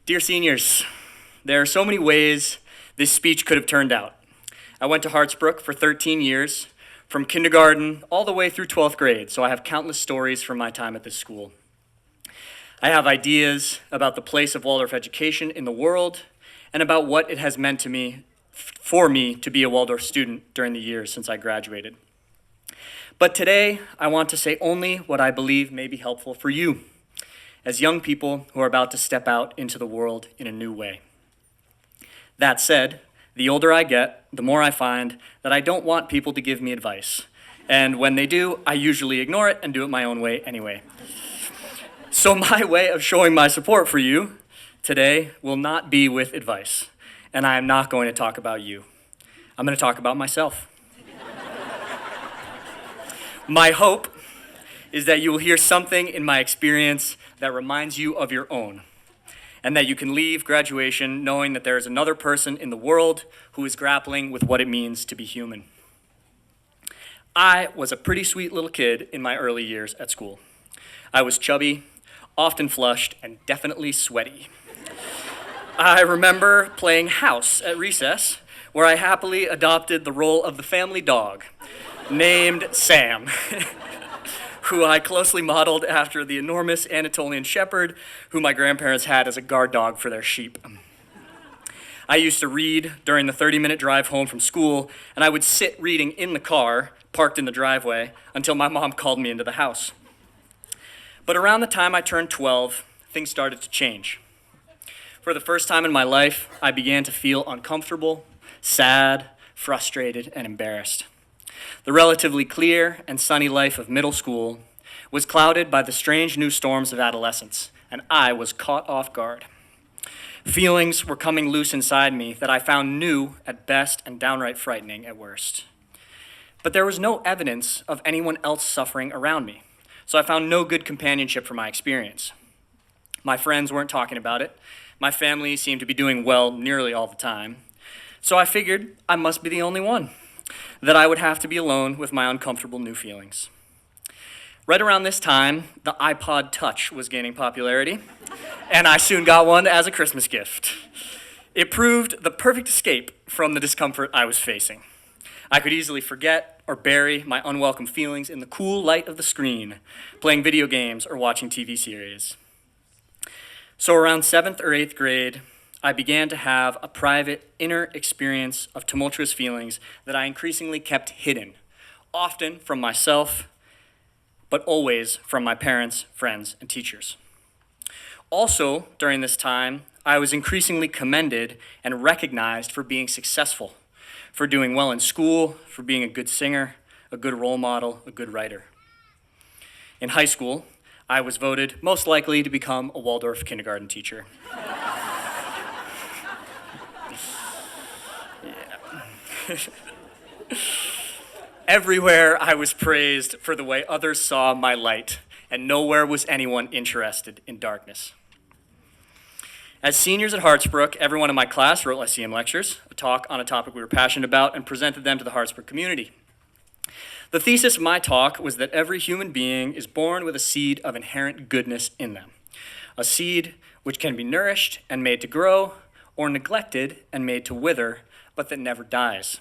Dear seniors, there are so many ways this speech could have turned out. I went to Hartsbrook for 13 years, from kindergarten all the way through 12th grade, so I have countless stories from my time at this school. I have ideas about the place of Waldorf education in the world and about what it has meant to me, for me to be a Waldorf student during the years since I graduated. But today, I want to say only what I believe may be helpful for you, as young people who are about to step out into the world in a new way. That said, the older I get, the more I find that I don't want people to give me advice. And when they do, I usually ignore it and do it my own way anyway. So my way of showing my support for you today will not be with advice. And I am not going to talk about you. I'm going to talk about myself. My hope is that you will hear something in my experience that reminds you of your own, and that you can leave graduation knowing that there is another person in the world who is grappling with what it means to be human. I was a pretty sweet little kid in my early years at school. I was chubby, often flushed, and definitely sweaty. I remember playing house at recess, where I happily adopted the role of the family dog, named Sam, who I closely modeled after the enormous Anatolian shepherd who my grandparents had as a guard dog for their sheep. I used to read during the 30-minute drive home from school, and I would sit reading in the car, parked in the driveway, until my mom called me into the house. But around the time I turned 12, things started to change. For the first time in my life, I began to feel uncomfortable, sad, frustrated, and embarrassed. The relatively clear and sunny life of middle school was clouded by the strange new storms of adolescence, and I was caught off guard. Feelings were coming loose inside me that I found new at best and downright frightening at worst. But there was no evidence of anyone else suffering around me, so I found no good companionship for my experience. My friends weren't talking about it. My family seemed to be doing well nearly all the time. So I figured I must be the only one, that I would have to be alone with my uncomfortable new feelings. Right around this time, the iPod Touch was gaining popularity, and I soon got one as a Christmas gift. It proved the perfect escape from the discomfort I was facing. I could easily forget or bury my unwelcome feelings in the cool light of the screen, playing video games or watching TV series. So around 7th or 8th grade, I began to have a private inner experience of tumultuous feelings that I increasingly kept hidden, often from myself, but always from my parents, friends, and teachers. Also, during this time, I was increasingly commended and recognized for being successful, for doing well in school, for being a good singer, a good role model, a good writer. In high school, I was voted most likely to become a Waldorf kindergarten teacher. Everywhere I was praised for the way others saw my light, and nowhere was anyone interested in darkness. As seniors at Hartsbrook, everyone in my class wrote Lyceum lectures, a talk on a topic we were passionate about, and presented them to the Hartsbrook community. The thesis of my talk was that every human being is born with a seed of inherent goodness in them, a seed which can be nourished and made to grow, or neglected and made to wither, but that never dies.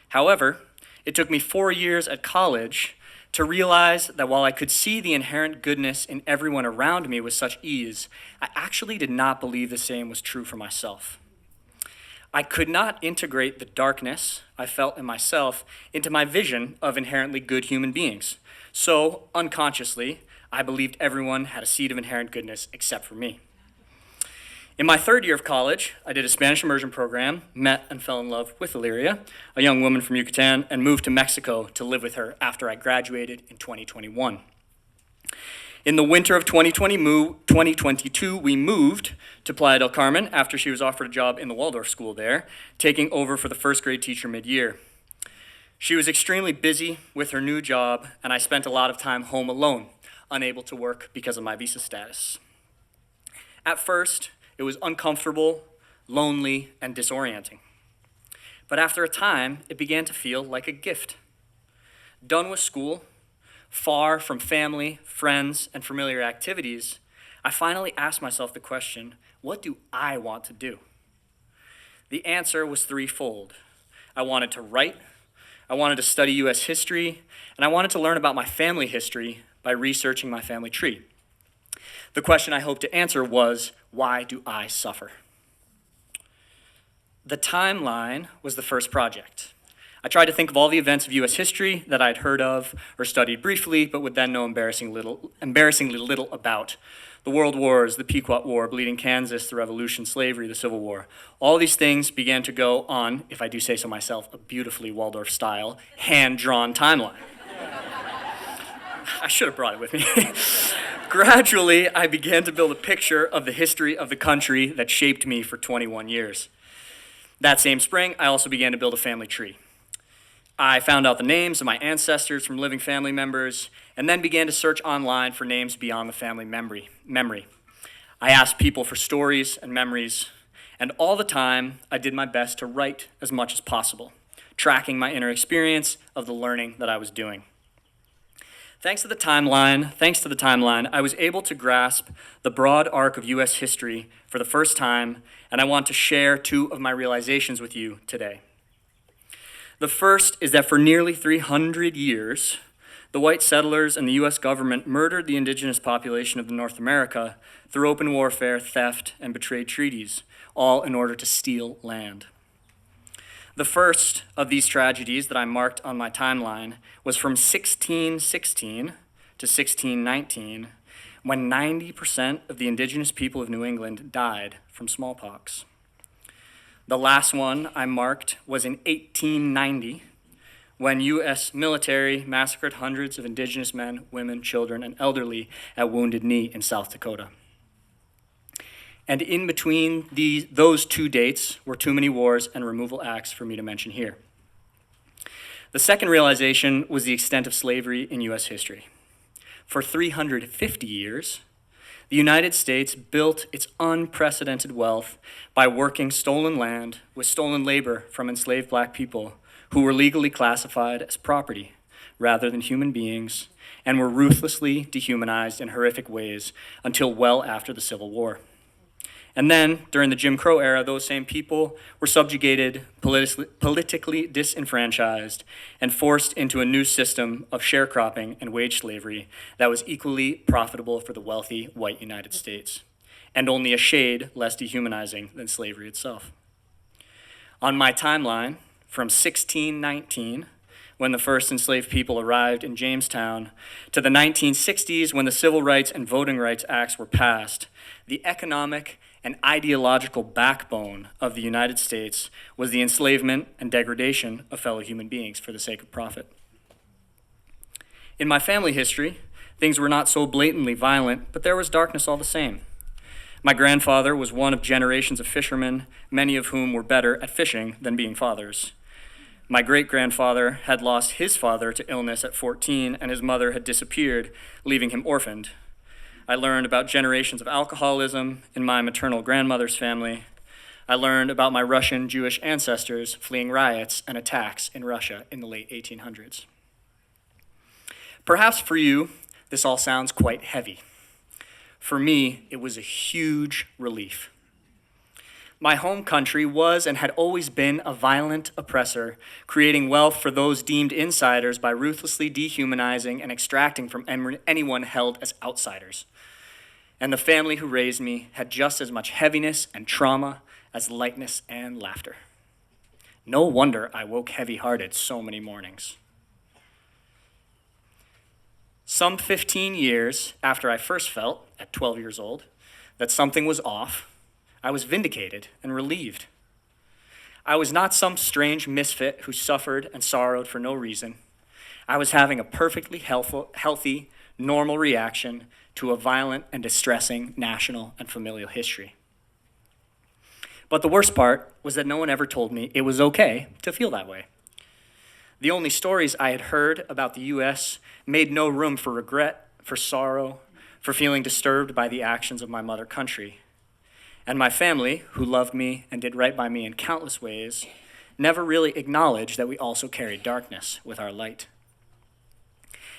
However, it took me 4 years at college to realize that while I could see the inherent goodness in everyone around me with such ease, I actually did not believe the same was true for myself. I could not integrate the darkness I felt in myself into my vision of inherently good human beings. So, unconsciously, I believed everyone had a seed of inherent goodness except for me. In my 3rd year of college, I did a Spanish immersion program, met and fell in love with Illyria, a young woman from Yucatan, and moved to Mexico to live with her after I graduated in 2021. In the winter of 2022, we moved to Playa del Carmen after she was offered a job in the Waldorf school there, taking over for the 1st grade teacher mid-year. She was extremely busy with her new job, and I spent a lot of time home alone, unable to work because of my visa status. At first, it was uncomfortable, lonely, and disorienting. But after a time, it began to feel like a gift. Done with school, far from family, friends, and familiar activities, I finally asked myself the question, what do I want to do? The answer was threefold. I wanted to write, I wanted to study U.S. history, and I wanted to learn about my family history by researching my family tree. The question I hoped to answer was, why do I suffer? The timeline was the first project. I tried to think of all the events of U.S. history that I'd heard of or studied briefly, but would then know embarrassingly little about. The World Wars, the Pequot War, Bleeding Kansas, the Revolution, slavery, the Civil War. All these things began to go on, if I do say so myself, a beautifully Waldorf-style, hand-drawn timeline. I should have brought it with me. Gradually, I began to build a picture of the history of the country that shaped me for 21 years. That same spring, I also began to build a family tree. I found out the names of my ancestors from living family members, and then began to search online for names beyond the family memory. I asked people for stories and memories, and all the time, I did my best to write as much as possible, tracking my inner experience of the learning that I was doing. Thanks to the timeline, I was able to grasp the broad arc of U.S. history for the first time, and I want to share two of my realizations with you today. The first is that for nearly 300 years, the white settlers and the U.S. government murdered the indigenous population of North America through open warfare, theft, and betrayed treaties, all in order to steal land. The first of these tragedies that I marked on my timeline was from 1616 to 1619, when 90% of the indigenous people of New England died from smallpox. The last one I marked was in 1890, when U.S. military massacred hundreds of indigenous men, women, children, and elderly at Wounded Knee in South Dakota. And in between those two dates were too many wars and removal acts for me to mention here. The second realization was the extent of slavery in U.S. history. For 350 years, the United States built its unprecedented wealth by working stolen land with stolen labor from enslaved black people who were legally classified as property rather than human beings and were ruthlessly dehumanized in horrific ways until well after the Civil War. And then, during the Jim Crow era, those same people were subjugated, politically disenfranchised, and forced into a new system of sharecropping and wage slavery that was equally profitable for the wealthy white United States, and only a shade less dehumanizing than slavery itself. On my timeline, from 1619, when the first enslaved people arrived in Jamestown, to the 1960s, when the Civil Rights and Voting Rights Acts were passed, the economic and ideological backbone of the United States was the enslavement and degradation of fellow human beings for the sake of profit. In my family history, things were not so blatantly violent, but there was darkness all the same. My grandfather was one of generations of fishermen, many of whom were better at fishing than being fathers. My great-grandfather had lost his father to illness at 14, and his mother had disappeared, leaving him orphaned. I learned about generations of alcoholism in my maternal grandmother's family. I learned about my Russian Jewish ancestors fleeing riots and attacks in Russia in the late 1800s. Perhaps for you, this all sounds quite heavy. For me, it was a huge relief. My home country was and had always been a violent oppressor, creating wealth for those deemed insiders by ruthlessly dehumanizing and extracting from anyone held as outsiders. And the family who raised me had just as much heaviness and trauma as lightness and laughter. No wonder I woke heavy-hearted so many mornings. Some 15 years after I first felt, at 12 years old, that something was off, I was vindicated and relieved. I was not some strange misfit who suffered and sorrowed for no reason. I was having a perfectly healthy, normal reaction to a violent and distressing national and familial history. But the worst part was that no one ever told me it was okay to feel that way. The only stories I had heard about the U.S. made no room for regret, for sorrow, for feeling disturbed by the actions of my mother country. And my family, who loved me and did right by me in countless ways, never really acknowledged that we also carried darkness with our light.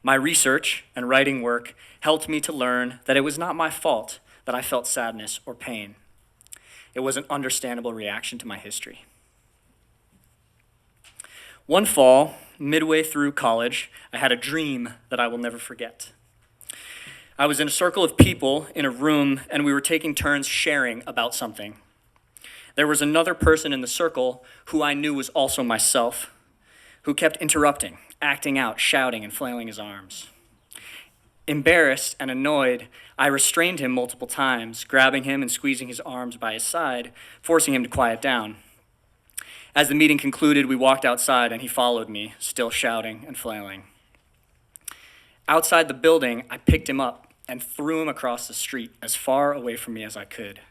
My research and writing work helped me to learn that it was not my fault that I felt sadness or pain. It was an understandable reaction to my history. One fall, midway through college, I had a dream that I will never forget. I was in a circle of people in a room, and we were taking turns sharing about something. There was another person in the circle who I knew was also myself, who kept interrupting, acting out, shouting, and flailing his arms. Embarrassed and annoyed, I restrained him multiple times, grabbing him and squeezing his arms by his side, forcing him to quiet down. As the meeting concluded, we walked outside, and he followed me, still shouting and flailing. Outside the building, I picked him up and threw him across the street as far away from me as I could.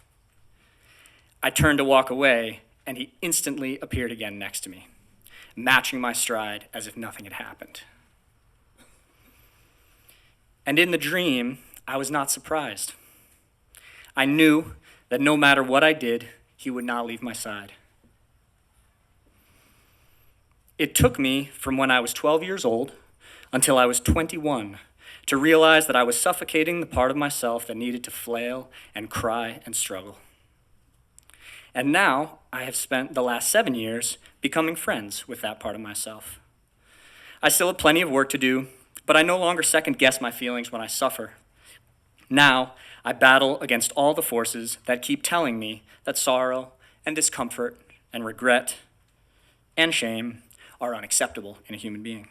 I turned to walk away, and he instantly appeared again next to me, matching my stride as if nothing had happened. And in the dream, I was not surprised. I knew that no matter what I did, he would not leave my side. It took me from when I was 12 years old until I was 21 to realize that I was suffocating the part of myself that needed to flail and cry and struggle. And now I have spent the last 7 years becoming friends with that part of myself. I still have plenty of work to do, but I no longer second guess my feelings when I suffer. Now I battle against all the forces that keep telling me that sorrow and discomfort and regret and shame are unacceptable in a human being.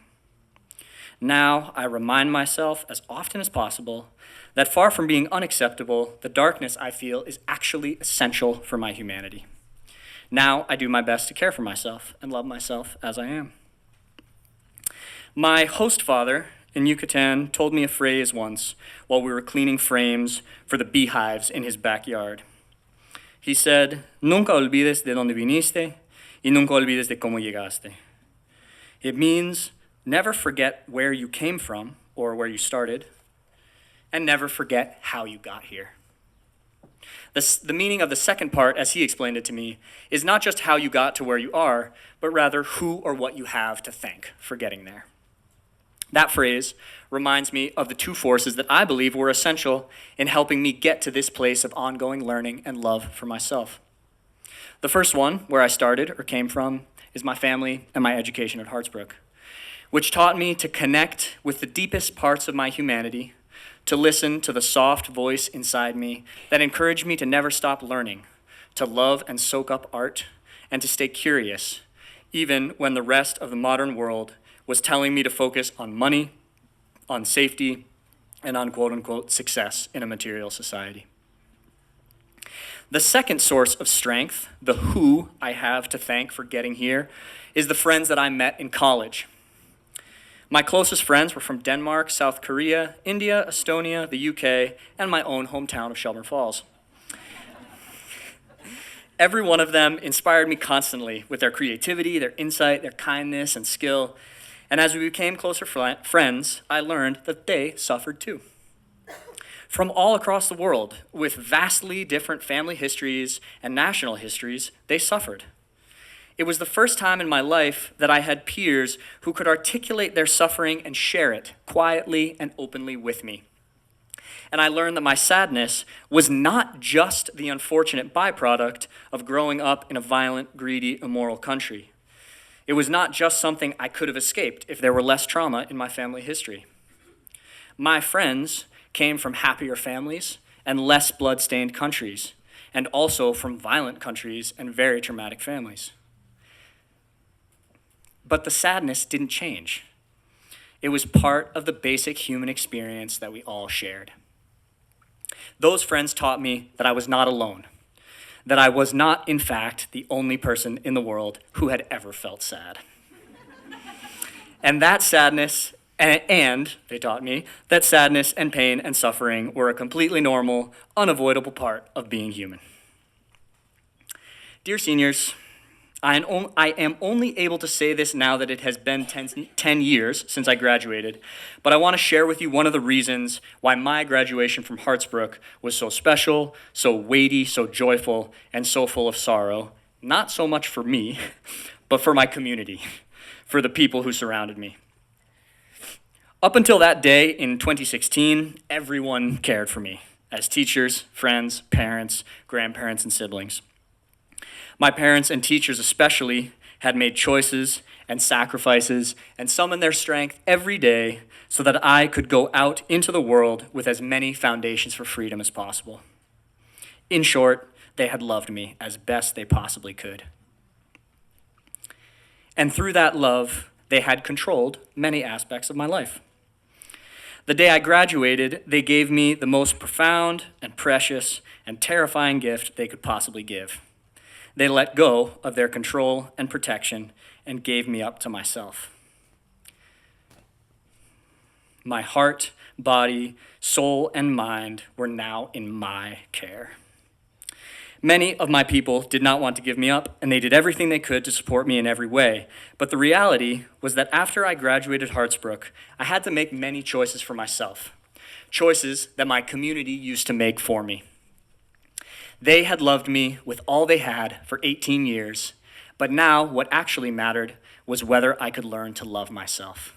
Now I remind myself as often as possible that far from being unacceptable, the darkness I feel is actually essential for my humanity. Now I do my best to care for myself and love myself as I am. My host father in Yucatan told me a phrase once while we were cleaning frames for the beehives in his backyard. He said, "Nunca olvides de donde viniste y nunca olvides de cómo llegaste." It means never forget where you came from or where you started, and never forget how you got here. The meaning of the second part, as he explained it to me, is not just how you got to where you are, but rather who or what you have to thank for getting there. That phrase reminds me of the two forces that I believe were essential in helping me get to this place of ongoing learning and love for myself. The first one, where I started or came from, is my family and my education at Hartsbrook, which taught me to connect with the deepest parts of my humanity, to listen to the soft voice inside me that encouraged me to never stop learning, to love and soak up art, and to stay curious, even when the rest of the modern world was telling me to focus on money, on safety, and on quote-unquote success in a material society. The second source of strength, the who I have to thank for getting here, is the friends that I met in college. My closest friends were from Denmark, South Korea, India, Estonia, the UK, and my own hometown of Shelburne Falls. Every one of them inspired me constantly with their creativity, their insight, their kindness, and skill. And as we became closer friends, I learned that they suffered too. From all across the world, with vastly different family histories and national histories, they suffered. It was the first time in my life that I had peers who could articulate their suffering and share it quietly and openly with me. And I learned that my sadness was not just the unfortunate byproduct of growing up in a violent, greedy, immoral country. It was not just something I could have escaped if there were less trauma in my family history. My friends came from happier families and less blood-stained countries, and also from violent countries and very traumatic families. But the sadness didn't change. It was part of the basic human experience that we all shared. Those friends taught me that I was not alone, that I was not, in fact, the only person in the world who had ever felt sad. And that sadness, and they taught me that sadness and pain and suffering were a completely normal, unavoidable part of being human. Dear seniors, I am only able to say this now that it has been 10 years since I graduated, but I want to share with you one of the reasons why my graduation from Hartsbrook was so special, so weighty, so joyful, and so full of sorrow, not so much for me, but for my community, for the people who surrounded me. Up until that day in 2016, everyone cared for me. as teachers, friends, parents, grandparents, and siblings. My parents and teachers especially had made choices and sacrifices and summoned their strength every day so that I could go out into the world with as many foundations for freedom as possible. In short, they had loved me as best they possibly could. And through that love, they had controlled many aspects of my life. The day I graduated, they gave me the most profound and precious and terrifying gift they could possibly give. They let go of their control and protection and gave me up to myself. My heart, body, soul, and mind were now in my care. Many of my people did not want to give me up, and they did everything they could to support me in every way. But the reality was that after I graduated Hartsbrook, I had to make many choices for myself, choices that my community used to make for me. They had loved me with all they had for 18 years, but now what actually mattered was whether I could learn to love myself.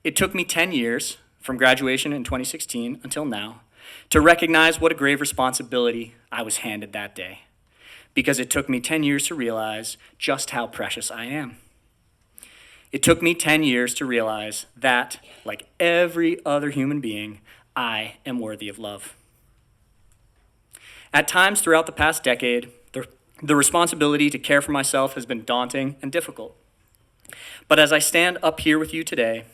It took me 10 years, from graduation in 2016 until now, to recognize what a grave responsibility I was handed that day, because it took me 10 years to realize just how precious I am. It took me 10 years to realize that, like every other human being, I am worthy of love. At times throughout the past decade, the responsibility to care for myself has been daunting and difficult. But as I stand up here with you today,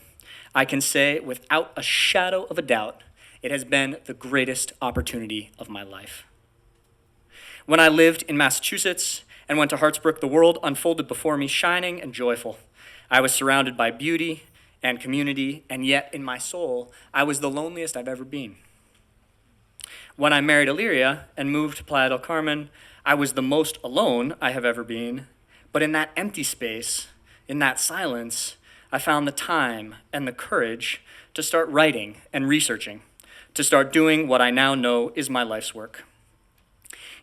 I can say without a shadow of a doubt, it has been the greatest opportunity of my life. When I lived in Massachusetts and went to Hartsbrook, the world unfolded before me shining and joyful. I was surrounded by beauty and community, and yet in my soul, I was the loneliest I've ever been. When I married Illyria and moved to Playa del Carmen, I was the most alone I have ever been, but in that empty space, in that silence, I found the time and the courage to start writing and researching, to start doing what I now know is my life's work.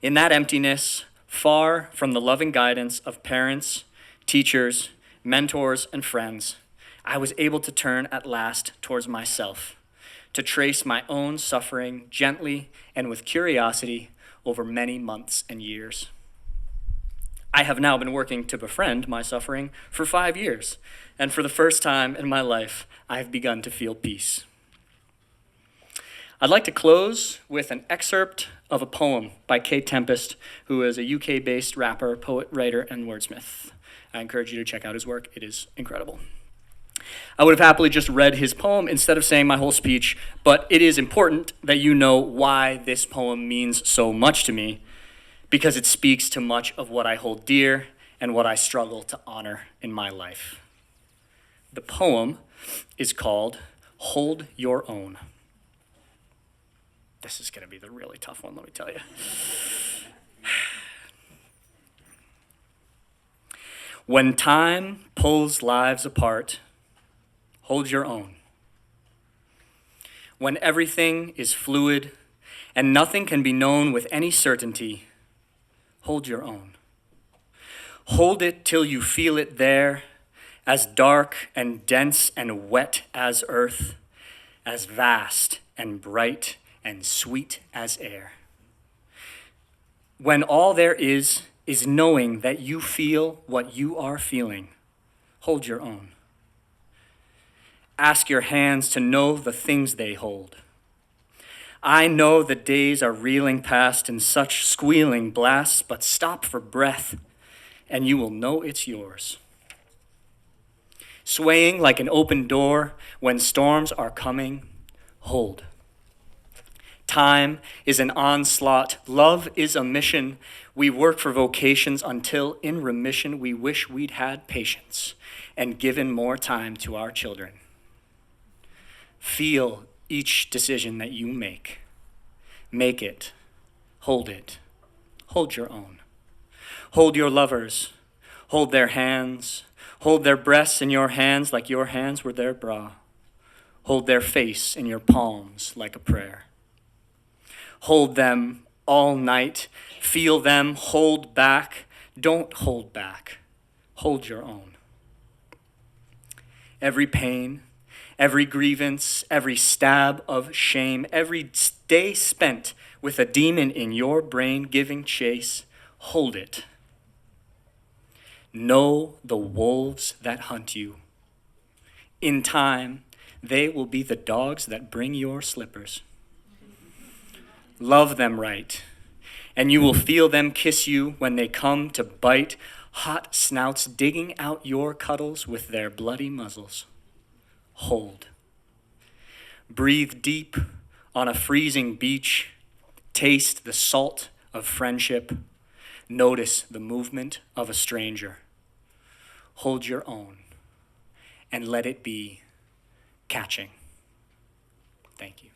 In that emptiness, far from the loving guidance of parents, teachers, mentors, and friends, I was able to turn at last towards myself, to trace my own suffering gently and with curiosity over many months and years. I have now been working to befriend my suffering for 5 years, and for the first time in my life, I have begun to feel peace. I'd like to close with an excerpt of a poem by Kate Tempest, who is a UK-based rapper, poet, writer, and wordsmith. I encourage you to check out his work. It is incredible. I would have happily just read his poem instead of saying my whole speech, but it is important that you know why this poem means so much to me, because it speaks to much of what I hold dear and what I struggle to honor in my life. The poem is called Hold Your Own. This is going to be the really tough one, let me tell you. When time pulls lives apart, hold your own. When everything is fluid and nothing can be known with any certainty, hold your own. Hold it till you feel it there, as dark and dense and wet as earth, as vast and bright and sweet as air. When all there is knowing that you feel what you are feeling, hold your own. Ask your hands to know the things they hold. I know the days are reeling past in such squealing blasts, but stop for breath, and you will know it's yours. Swaying like an open door when storms are coming, hold. Time is an onslaught, love is a mission. We work for vocations until in remission we wish we'd had patience and given more time to our children. Feel each decision that you make. Make it. Hold it. Hold your own. Hold your lovers. Hold their hands. Hold their breasts in your hands like your hands were their bra. Hold their face in your palms like a prayer. Hold them all night. Feel them. Hold back. Don't hold back. Hold your own. Every pain, Every grievance, every stab of shame, every day spent with a demon in your brain giving chase, hold it. Know the wolves that hunt you. In time, they will be the dogs that bring your slippers. Love them right, and you will feel them kiss you when they come to bite, hot snouts digging out your cuddles with their bloody muzzles. Hold. Breathe deep on a freezing beach. Taste the salt of friendship. Notice the movement of a stranger. Hold your own and let it be catching. Thank you.